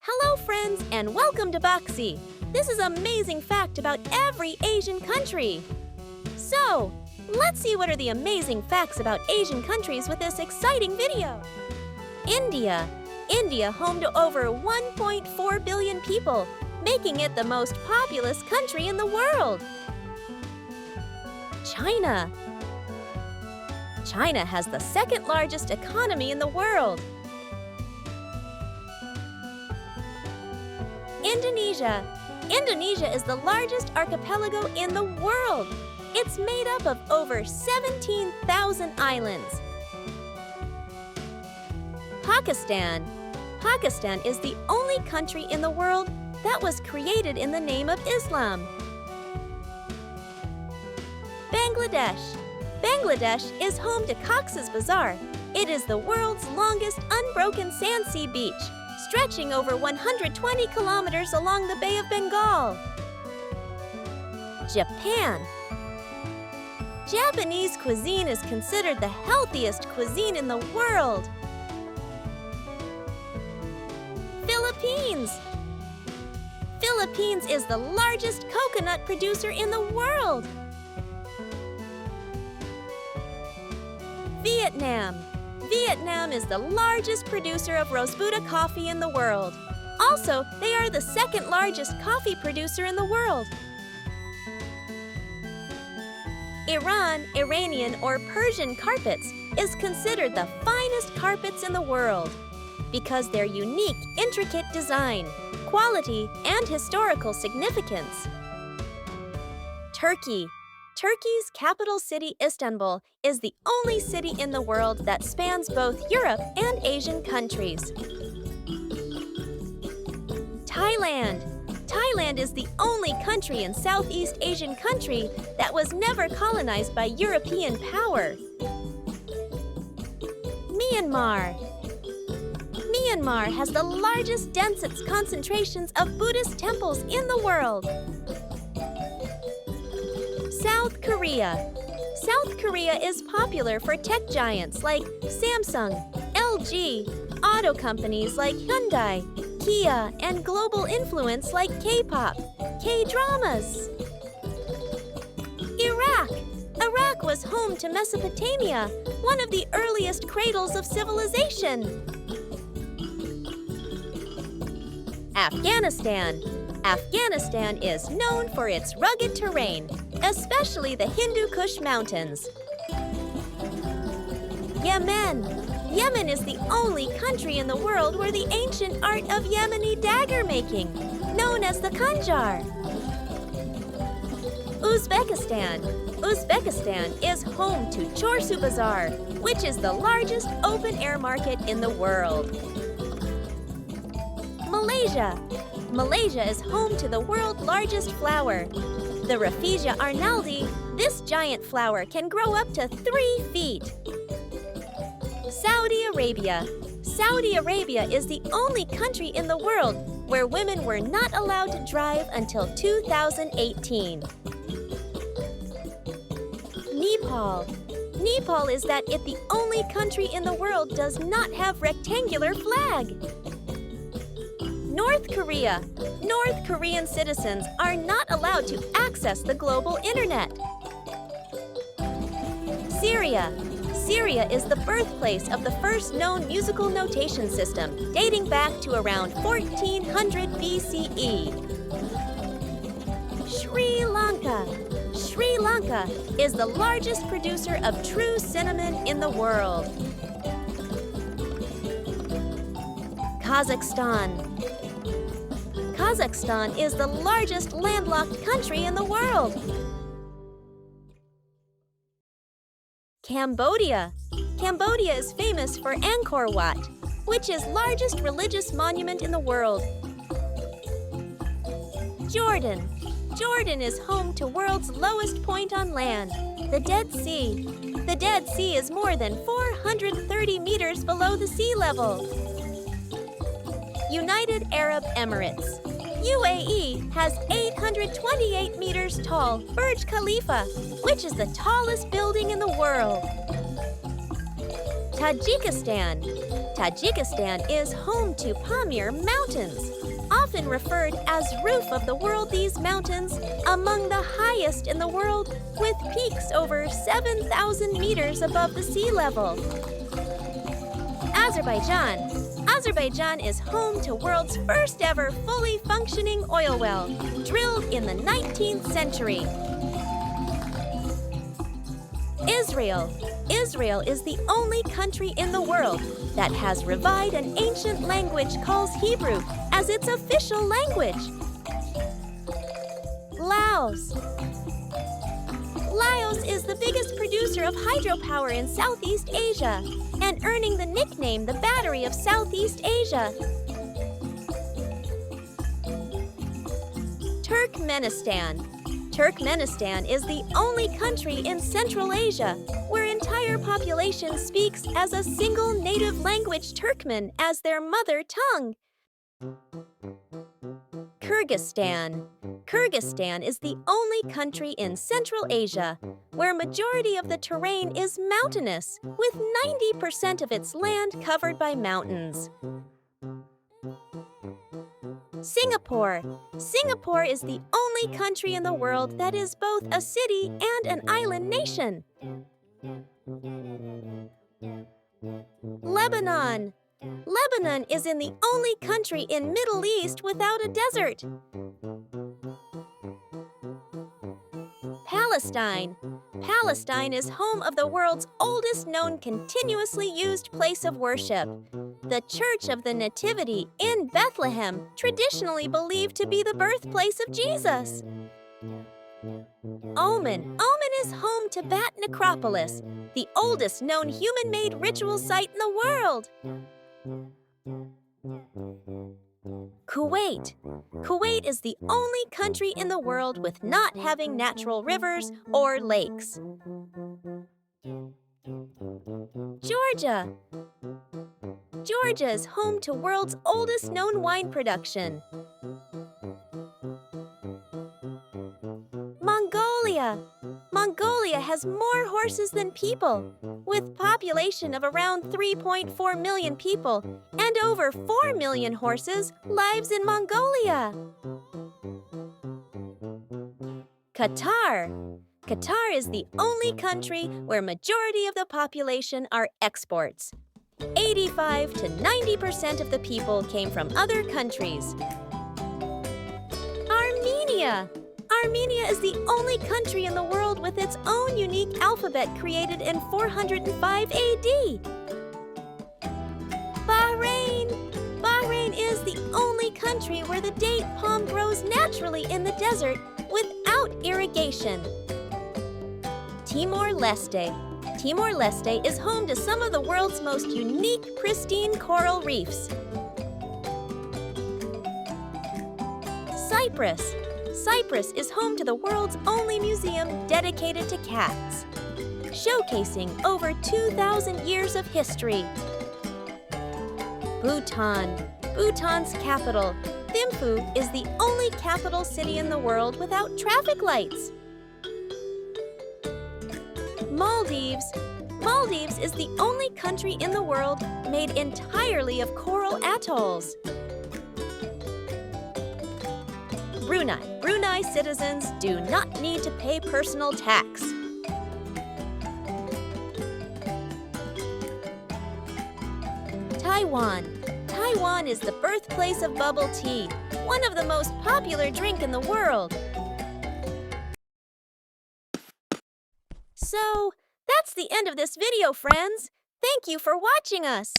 Hello, friends, and welcome to Boxy. This is an amazing fact about every Asian country. So, let's see what are the amazing facts about Asian countries with this exciting video. India. India, home to over 1.4 billion people, making it the most populous country in the world. China. China has the second largest economy in the world. Indonesia. Indonesia is the largest archipelago in the world. It's made up of over 17,000 islands. Pakistan. Pakistan is the only country in the world that was created in the name of Islam. Bangladesh. Bangladesh is home to Cox's Bazar. It is the world's longest unbroken sand sea beach, stretching over 120 kilometers along the Bay of Bengal. Japan. Japanese cuisine is considered the healthiest cuisine in the world. Philippines. Philippines is the largest coconut producer in the world. Vietnam. Vietnam is the largest producer of Rosbutta coffee in the world. Also, they are the second largest coffee producer in the world. Iran, Iranian, or Persian carpets is considered the finest carpets in the world because their unique, intricate design, quality, and historical significance. Turkey. Turkey's capital city, Istanbul, is the only city in the world that spans both Europe and Asian countries. Thailand. Thailand is the only country in Southeast Asian country that was never colonized by European power. Myanmar. Myanmar has the largest, densest concentrations of Buddhist temples in the world. South Korea. South Korea is popular for tech giants like Samsung, LG, auto companies like Hyundai, Kia, and global influence like K-pop, K-dramas. Iraq. Iraq was home to Mesopotamia, one of the earliest cradles of civilization. Afghanistan. Afghanistan is known for its rugged terrain, especially the Hindu Kush Mountains. Yemen. Yemen is the only country in the world where the ancient art of Yemeni dagger making, known as the khanjar. Uzbekistan. Uzbekistan is home to Chorsu Bazar, which is the largest open-air market in the world. Malaysia. Malaysia is home to the world's largest flower, the Rafflesia arnaldi. This giant flower can grow up to 3 feet. Saudi Arabia. Saudi Arabia is the only country in the world where women were not allowed to drive until 2018. Nepal. Nepal is the only country in the world does not have rectangular flag. North Korea. North Korean citizens are not allowed to access the global internet. Syria. Syria is the birthplace of the first known musical notation system, dating back to around 1400 BCE. Sri Lanka. Sri Lanka is the largest producer of true cinnamon in the world. Kazakhstan. Kazakhstan is the largest landlocked country in the world. Cambodia. Cambodia is famous for Angkor Wat, which is largest religious monument in the world. Jordan. Jordan is home to world's lowest point on land, the Dead Sea. The Dead Sea is more than 430 meters below the sea level. United Arab Emirates. UAE has 828 meters tall Burj Khalifa, which is the tallest building in the world. Tajikistan. Tajikistan is home to Pamir Mountains. Often referred as roof of the world, these mountains, among the highest in the world, with peaks over 7,000 meters above the sea level. Azerbaijan. Azerbaijan is home to world's first ever fully functioning oil well, drilled in the 19th century. Israel. Israel is the only country in the world that has revived an ancient language called Hebrew as its official language. Laos. Laos is the biggest producer of hydropower in Southeast Asia and earning the nickname the Battery of Southeast Asia. Turkmenistan. Turkmenistan is the only country in Central Asia where entire population speaks as a single native language Turkmen as their mother tongue. Kyrgyzstan. Kyrgyzstan is the only country in Central Asia where majority of the terrain is mountainous, with 90% of its land covered by mountains. Singapore. Singapore is the only country in the world that is both a city and an island nation. Lebanon. Lebanon is in the only country in Middle East without a desert. Palestine. Palestine is home of the world's oldest known continuously used place of worship, the Church of the Nativity in Bethlehem, traditionally believed to be the birthplace of Jesus. Oman. Oman is home to Bat Necropolis, the oldest known human-made ritual site in the world. Kuwait. Kuwait is the only country in the world with not having natural rivers or lakes. Georgia. Georgia is home to world's oldest known wine production. Mongolia. Mongolia has more horses than people, with population of around 3.4 million people and over 4 million horses lives in Mongolia. Qatar. Qatar is the only country where majority of the population are exports. 85 to 90% of the people came from other countries. Armenia. Armenia is the only country in the world with its own unique alphabet created in 405 AD. Bahrain. Bahrain is the only country where the date palm grows naturally in the desert without irrigation. Timor-Leste. Timor-Leste is home to some of the world's most unique, pristine coral reefs. Cyprus. Cyprus is home to the world's only museum dedicated to cats, showcasing over 2,000 years of history. Bhutan. Bhutan's capital, Thimphu, is the only capital city in the world without traffic lights. Maldives. Maldives is the only country in the world made entirely of coral atolls. Brunei. Brunei citizens do not need to pay personal tax. Taiwan. Taiwan is the birthplace of bubble tea, one of the most popular drink in the world. So, that's the end of this video, friends. Thank you for watching us.